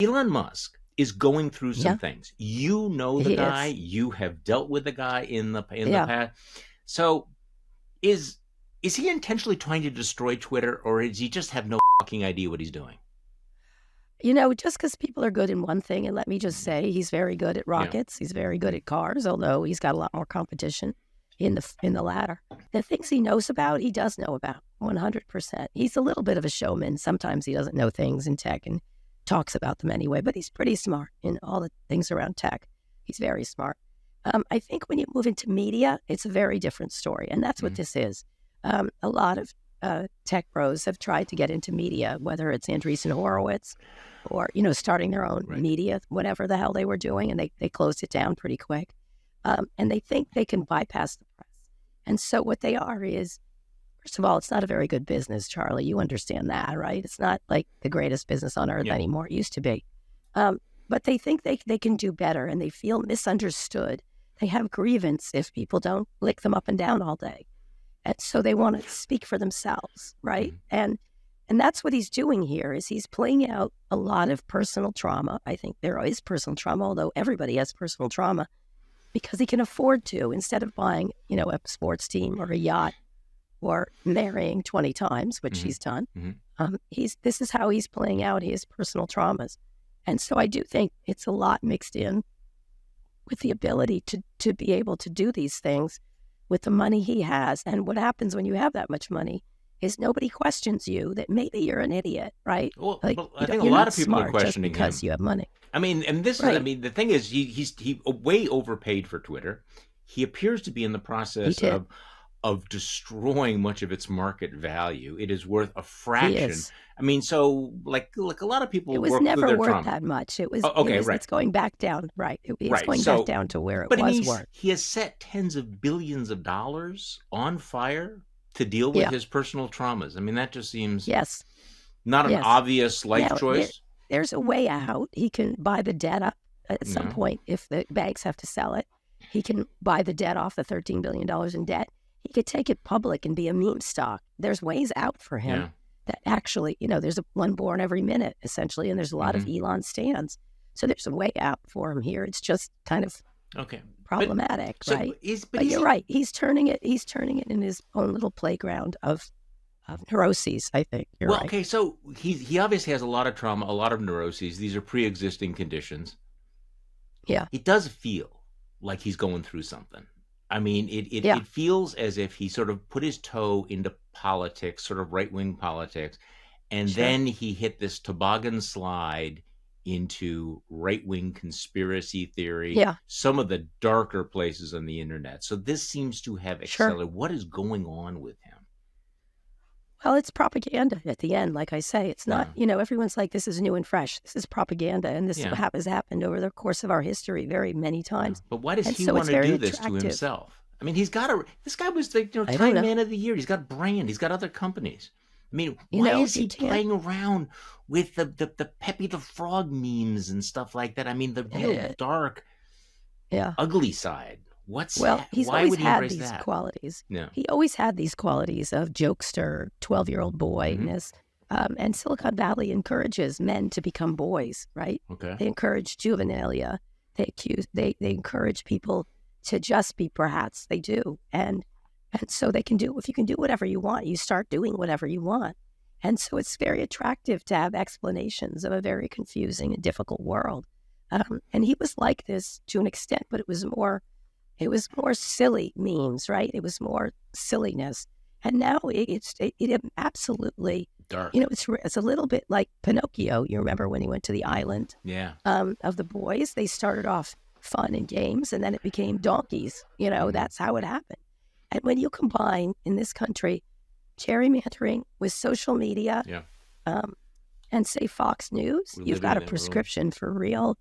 Elon Musk is going through some Yeah, things. You know the he guy. is. You have dealt with the guy in the Yeah. past. So is he intentionally trying to destroy Twitter, or does he just have no fucking idea what he's doing? Just because people are good in one thing, and let me just say, he's very good at rockets. He's very good at cars, although he's got a lot more competition in the latter. The things he knows about, he does know about 100%. He's a little bit of a showman. Sometimes he doesn't know things in tech and talks about them anyway, but he's pretty smart in all the things around tech. He's very smart. I think when you move into media, it's a very different story, and that's what this is. A lot of tech pros have tried to get into media, whether it's Andreessen Horowitz or, starting their own media, whatever the hell they were doing, and they closed it down pretty quick. And they think they can bypass the press. And so what they are is, first of all, it's not a very good business, Charlie. You understand that, right? It's not like the greatest business on earth anymore. It used to be. But they think they can do better, and they feel misunderstood. They have grievance if people don't lick them up and down all day. And so they want to speak for themselves, right? And that's what he's doing here, is he's playing out a lot of personal trauma. I think there is personal trauma, although everybody has personal trauma, because he can afford to, instead of buying, a sports team or a yacht or marrying 20 times, which he's done. This is how he's playing out his personal traumas. And so I do think it's a lot mixed in with the ability to be able to do these things with the money he has. And what happens when you have that much money is nobody questions you that maybe you're an idiot, right? Well, I think a lot of people are questioning because him you have money. I mean, and this is, the thing is, he way overpaid for Twitter. He appears to be in the process of destroying much of its market value. It is worth a fraction. I mean, so like a lot of people, it was never worth that much. It was It's going back down, right? It's going back down to where it was worth. He has set tens of billions of dollars on fire to deal with his personal traumas. I mean, that just seems not an obvious life choice. There's a way out. He can buy the debt up at some point if the banks have to sell it. He can buy the debt off, the $13 billion in debt. He could take it public and be a meme stock. There's ways out for him that actually, there's one born every minute, essentially, and there's a lot of Elon stands. So there's a way out for him here. It's just kind of problematic, right? But you're right. He's turning it in his own little playground of neuroses, I think. You're right. Okay, so he obviously has a lot of trauma, a lot of neuroses. These are pre-existing conditions. Yeah. It does feel like he's going through something. I mean, it feels as if he sort of put his toe into politics, sort of right-wing politics, and then he hit this toboggan slide into right-wing conspiracy theory, some of the darker places on the internet. So this seems to have accelerated. What is going on with him? Well, it's propaganda at the end, like I say. It's not, everyone's like, this is new and fresh. This is propaganda, and this has happened over the course of our history very many times. But why does he want to do this to himself? I mean, this guy was the Time Man of the Year. He's got brand. He's got other companies. I mean, why is he playing around with the Peppy the Frog memes and stuff like that? I mean, the real dark, ugly side. He's always had these qualities. Yeah. He always had these qualities of jokester, 12-year-old boyness. And Silicon Valley encourages men to become boys, right? Okay. They encourage juvenilia. They encourage people to just be brats. They do. And so if you can do whatever you want, you start doing whatever you want. And so it's very attractive to have explanations of a very confusing and difficult world. And he was like this to an extent, but it was more silly memes, right? It was more silliness. And now it absolutely dark. It's a little bit like Pinocchio. You remember when he went to the island of the boys? They started off fun and games, and then it became donkeys. That's how it happened. And when you combine in this country gerrymandering with social media and say Fox News, you've got a prescription for real.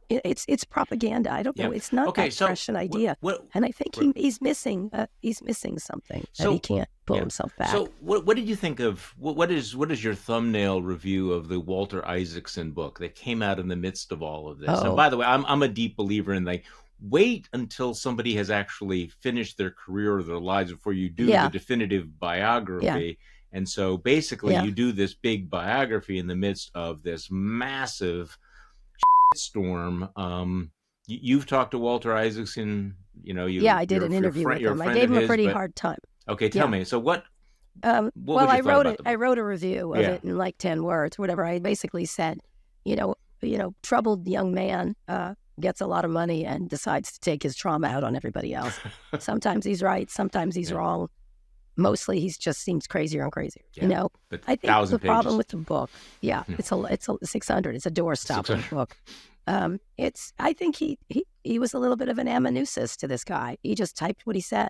It's propaganda. I don't know. It's not that fresh an idea. And I think he's missing something that he can't pull himself back. So what did you think of, what is your thumbnail review of the Walter Isaacson book that came out in the midst of all of this? And by the way, I'm a deep believer in wait until somebody has actually finished their career or their lives before you do the definitive biography. Yeah. And so basically you do this big biography in the midst of this massive storm. You've talked to Walter Isaacson. Yeah, I did an interview with him. I gave him a pretty hard time. Okay, tell me. So what well, was your thought about the book? I wrote a review of it in like 10 words, whatever. I basically said, troubled young man gets a lot of money and decides to take his trauma out on everybody else. Sometimes he's right, sometimes he's wrong. Mostly he just seems crazier and crazier. But I think the problem with the book, it's a 600. It's a doorstop book. I think he was a little bit of an amanuensis to this guy. He just typed what he said.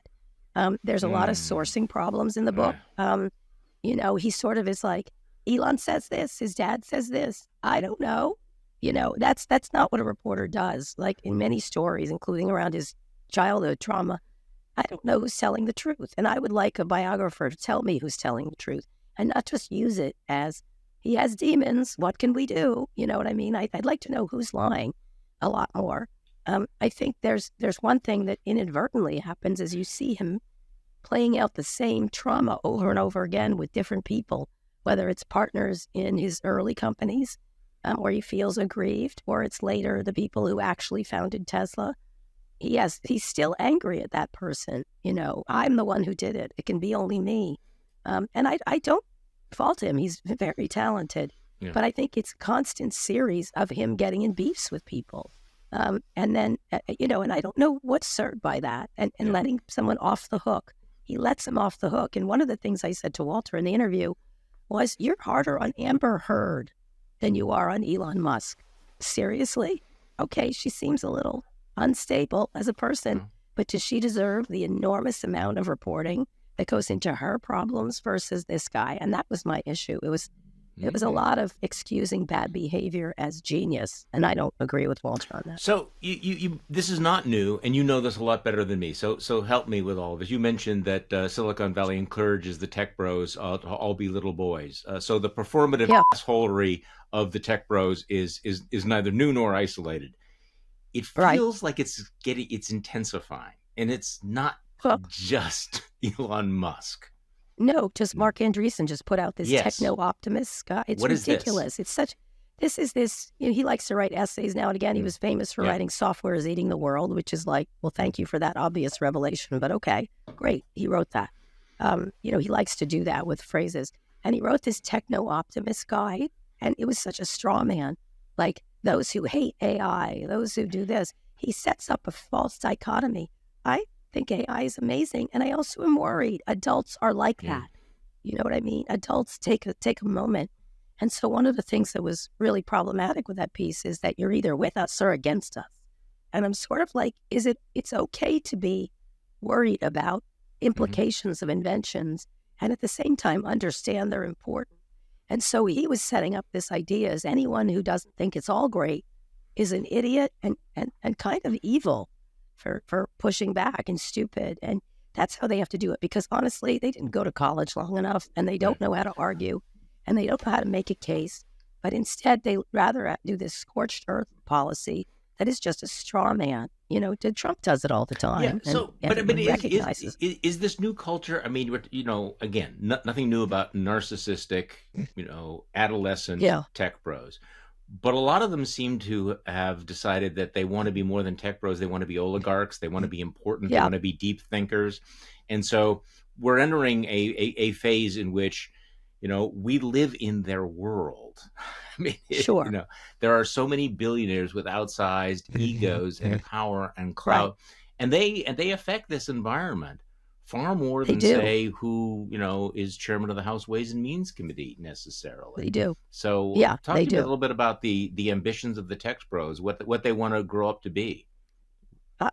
There's a lot of sourcing problems in the book. He sort of is like, Elon says this, his dad says this. I don't know. That's not what a reporter does. Like in many stories, including around his childhood trauma, I don't know who's telling the truth. And I would like a biographer to tell me who's telling the truth and not just use it as he has demons. What can we do? You know what I mean? I'd like to know who's lying a lot more. I think there's one thing that inadvertently happens is you see him playing out the same trauma over and over again with different people, whether it's partners in his early companies where he feels aggrieved, or it's later the people who actually founded Tesla. He's still angry at that person. I'm the one who did it. It can be only me. And I don't fault him. He's very talented. Yeah. But I think it's a constant series of him getting in beefs with people. And then, and I don't know what's served by that and letting someone off the hook. He lets him off the hook. And one of the things I said to Walter in the interview was, you're harder on Amber Heard than you are on Elon Musk. Seriously? Okay, she seems a little unstable as a person, but does she deserve the enormous amount of reporting that goes into her problems versus this guy? And that was my issue. It was a lot of excusing bad behavior as genius, and I don't agree with Walter on that. So you this is not new, and you know this a lot better than me. So help me with all of this. You mentioned that Silicon Valley encourages the tech bros to all be little boys. So the performative assholery of the tech bros is neither new nor isolated. It feels like it's intensifying, and it's not just Elon Musk. No, just Mark Andreessen just put out this techno-optimist guy. It's ridiculous. He likes to write essays now and again. He was famous for writing Software is Eating the World, which is like, well, thank you for that obvious revelation, but okay, great. He wrote that. He likes to do that with phrases. And he wrote this techno-optimist guide, and it was such a straw man. Like, those who hate AI, those who do this. He sets up a false dichotomy. I think AI is amazing, and I also am worried. Adults are like that. You know what I mean? Adults take a moment. And so one of the things that was really problematic with that piece is that you're either with us or against us. And I'm sort of like, it's okay to be worried about implications of inventions and at the same time understand they're important. And so he was setting up this idea as anyone who doesn't think it's all great is an idiot and kind of evil for pushing back and stupid. And that's how they have to do it, because honestly, they didn't go to college long enough, and they don't know how to argue, and they don't know how to make a case. But instead, they rather do this scorched earth policy that is just a straw man. Trump does it all the time. Yeah. So, but is this new culture? I mean, again, nothing new about narcissistic, adolescent tech bros. But a lot of them seem to have decided that they want to be more than tech bros. They want to be oligarchs. They want to be important. They want to be deep thinkers. And so we're entering a phase in which, we live in their world. I mean, there are so many billionaires with outsized egos and power and clout, and they affect this environment far more than say who is chairman of the House Ways and Means Committee necessarily. They do. So talk to me a little bit about the ambitions of the tech bros, what they want to grow up to be.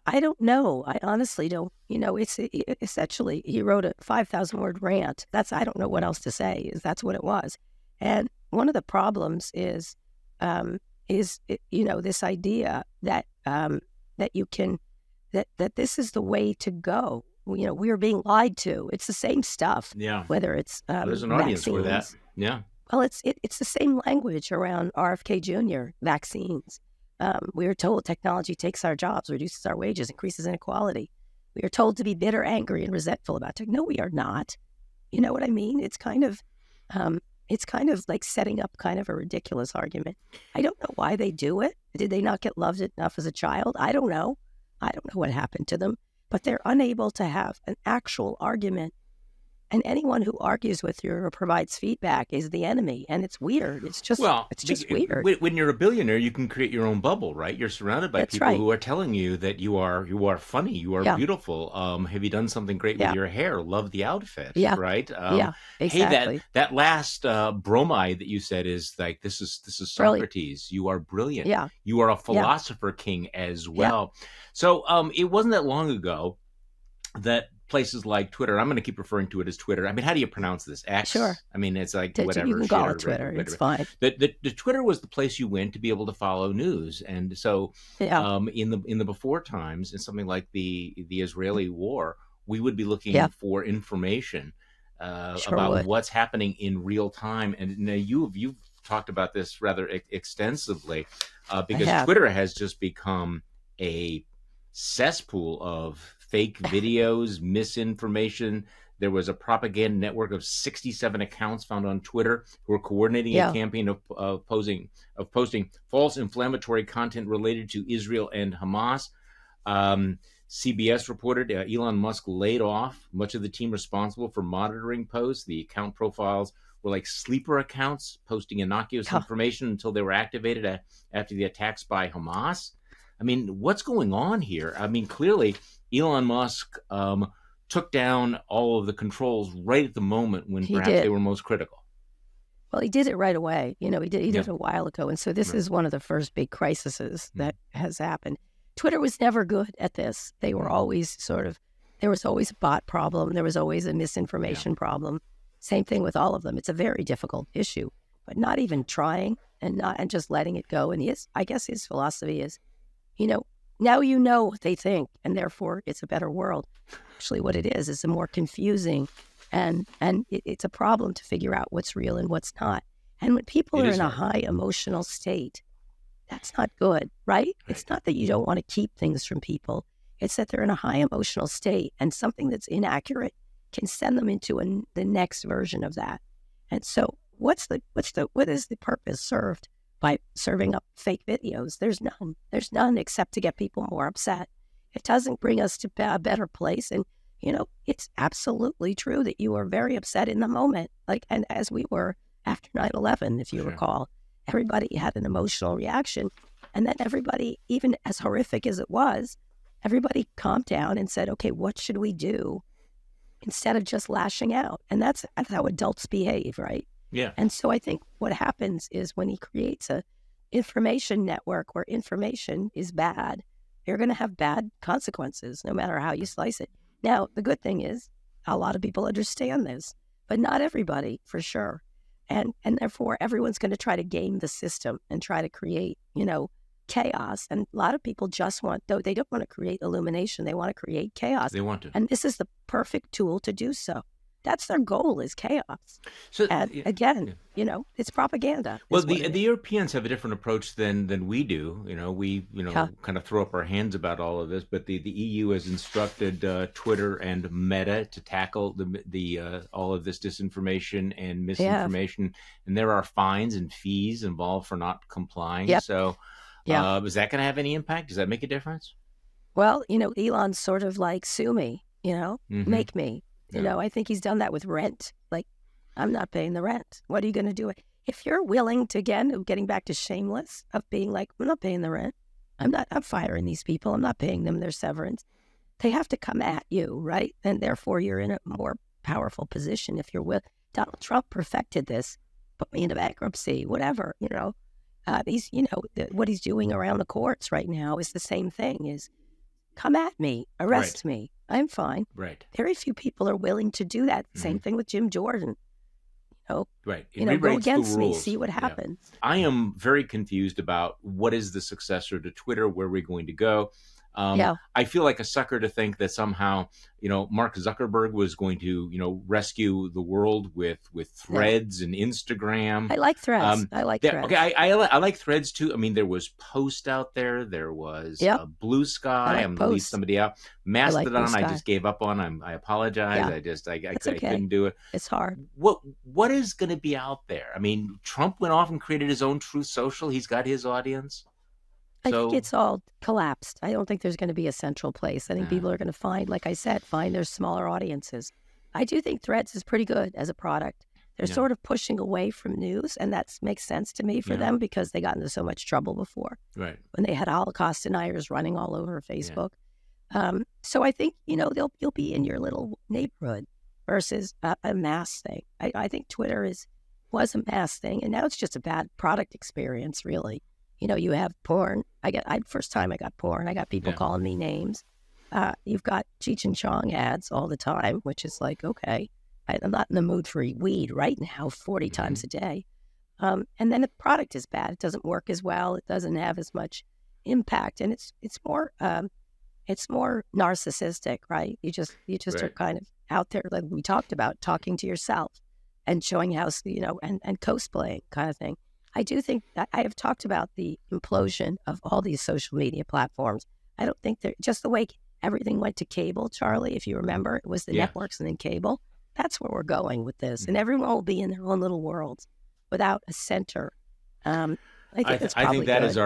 I don't know. I honestly don't. It's essentially, he wrote a 5,000-word rant. I don't know what else to say. That's what it was. And one of the problems is this idea that you can, that this is the way to go. We are being lied to. It's the same stuff. Yeah. Whether it's there's an audience for that. Yeah. Well, it's the same language around RFK Jr. vaccines. We are told technology takes our jobs, reduces our wages, increases inequality. We are told to be bitter, angry, and resentful about it. No, we are not. You know what I mean? It's kind of like setting up kind of a ridiculous argument. I don't know why they do it. Did they not get loved enough as a child? I don't know. I don't know what happened to them, but they're unable to have an actual argument. And anyone who argues with you or provides feedback is the enemy. And it's weird. It's just weird. When you're a billionaire, you can create your own bubble, right? You're surrounded by people who are telling you that you are funny, you are beautiful. Have you done something great with your hair? Love the outfit, right? Exactly. Hey, that last bromide that you said is like, this is Socrates. You are brilliant. Yeah. You are a philosopher king as well. So it wasn't that long ago that places like Twitter, I'm going to keep referring to it as Twitter. I mean, how do you pronounce this? X? Sure. I mean, it's like whatever. You can call it Twitter. It's fine. The Twitter was the place you went to be able to follow news. And so in the before times, in something like the Israeli war, we would be looking for information about what's happening in real time. And now you've talked about this rather extensively because Twitter has just become a cesspool of fake videos, misinformation. There was a propaganda network of 67 accounts found on Twitter who were coordinating a campaign of posting false inflammatory content related to Israel and Hamas. CBS reported Elon Musk laid off much of the team responsible for monitoring posts. The account profiles were like sleeper accounts posting innocuous information until they were activated after the attacks by Hamas. I mean, what's going on here? I mean, clearly Elon Musk took down all of the controls right at the moment when perhaps they were most critical. Well, he did it right away. He did it a while ago. And so this is one of the first big crises that has happened. Twitter was never good at this. They were always there was always a bot problem. There was always a misinformation problem. Same thing with all of them. It's a very difficult issue, but not even trying and just letting it go. And I guess his philosophy is, now you know what they think, and therefore it's a better world. Actually, what it is a more confusing, and it's a problem to figure out what's real and what's not. And when people are in a high emotional state, that's not good, right? It's not that you don't want to keep things from people. It's that they're in a high emotional state, and something that's inaccurate can send them into the next version of that. And so, what is the purpose served by serving up fake videos? There's none. There's none except to get people more upset. It doesn't bring us to a better place. And, it's absolutely true that you were very upset in the moment. And as we were after 9/11, if you recall, everybody had an emotional reaction. And then everybody, even as horrific as it was, everybody calmed down and said, okay, what should we do instead of just lashing out? And that's how adults behave, right? Yeah. And so I think what happens is when he creates a information network where information is bad, you're going to have bad consequences no matter how you slice it. Now, the good thing is a lot of people understand this, but not everybody for sure. And therefore, everyone's going to try to game the system and try to create, chaos. And a lot of people they don't want to create illumination. They want to create chaos. They want to. And this is the perfect tool to do so. That's their goal, is chaos. So again, it's propaganda. Well, the Europeans have a different approach than we do. We kind of throw up our hands about all of this, but the EU has instructed Twitter and Meta to tackle the all of this disinformation and misinformation, and there are fines and fees involved for not complying. Yep. So, is that going to have any impact? Does that make a difference? Well, Elon's sort of like, sue me, make me. I think he's done that with rent. Like, I'm not paying the rent. What are you going to do? If you're willing to, getting back to shameless, of being like, I'm not paying the rent. I'm firing these people. I'm not paying them their severance. They have to come at you, right? And therefore, you're in a more powerful position if you're with. Donald Trump perfected this, put me into bankruptcy, whatever, He's, what he's doing around the courts right now is the same thing, is come at me, arrest me. I'm fine. Right. Very few people are willing to do that. Same thing with Jim Jordan. Right. Go against me, see what happens. Yeah. I am very confused about what is the successor to Twitter, where we're going to go. I feel like a sucker to think that somehow, Mark Zuckerberg was going to, rescue the world with Threads and Instagram. I like Threads. Threads. Okay, I like Threads too. I mean, there was Post out there. There was Blue Sky. I'm going to leave somebody out. Mastodon, I just gave up on. I apologize. Yeah. I couldn't do it. It's hard. What is going to be out there? I mean, Trump went off and created his own Truth Social. He's got his audience. I think it's all collapsed. I don't think there's going to be a central place. I think people are going to find, like I said, find their smaller audiences. I do think Threads is pretty good as a product. They're sort of pushing away from news, and that makes sense to me for them because they got into so much trouble before. Right. When they had Holocaust deniers running all over Facebook. So I think, you'll be in your little neighborhood versus a mass thing. I think Twitter was a mass thing, and now it's just a bad product experience, really. You have porn. First time I got porn, I got people calling me names. You've got Cheech and Chong ads all the time, which is like, okay, I'm not in the mood for weed right now 40 times a day. And then the product is bad. It doesn't work as well. It doesn't have as much impact, and it's more narcissistic, right? You just are kind of out there, like we talked about, talking to yourself and showing how, and cosplaying kind of thing. I do think that I have talked about the implosion of all these social media platforms. I don't think they're just the way everything went to cable, Charlie, if you remember. It was the networks and then cable. That's where we're going with this. And everyone will be in their own little worlds without a center. I think that is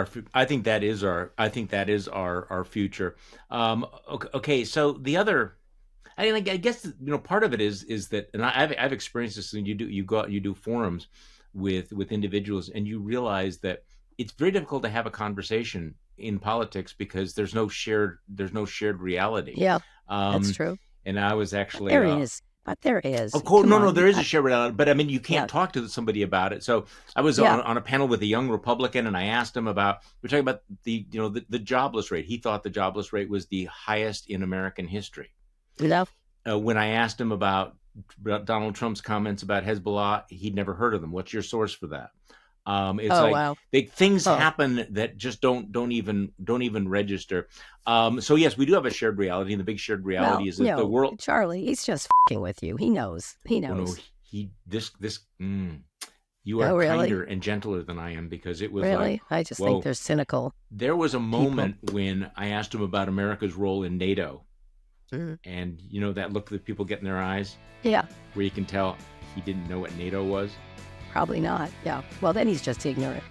our future. Okay. So the other, I guess, part of it is that, and I've experienced this, and you go out and you do forums with individuals, and you realize that it's very difficult to have a conversation in politics because there's no shared reality. Yeah, that's true. And I was actually there is. Of course, there is a shared reality, but I mean, you can't talk to somebody about it. So I was on a panel with a young Republican, and I asked him we're talking about the jobless rate. He thought the jobless rate was the highest in American history. When I asked him about Donald Trump's comments about Hezbollah, he'd never heard of them. What's your source for that? Wow. Things happen that just don't even register. So yes, we do have a shared reality, and the big shared reality is that the world. Charlie, he's just f***ing with you. He knows. No, you are kinder and gentler than I am, because it was really. I just think they're cynical. There was a moment when I asked him about America's role in NATO, and that look that people get in their eyes. Yeah. Where you can tell he didn't know what NATO was. Probably not. Yeah. Well, then he's just ignorant.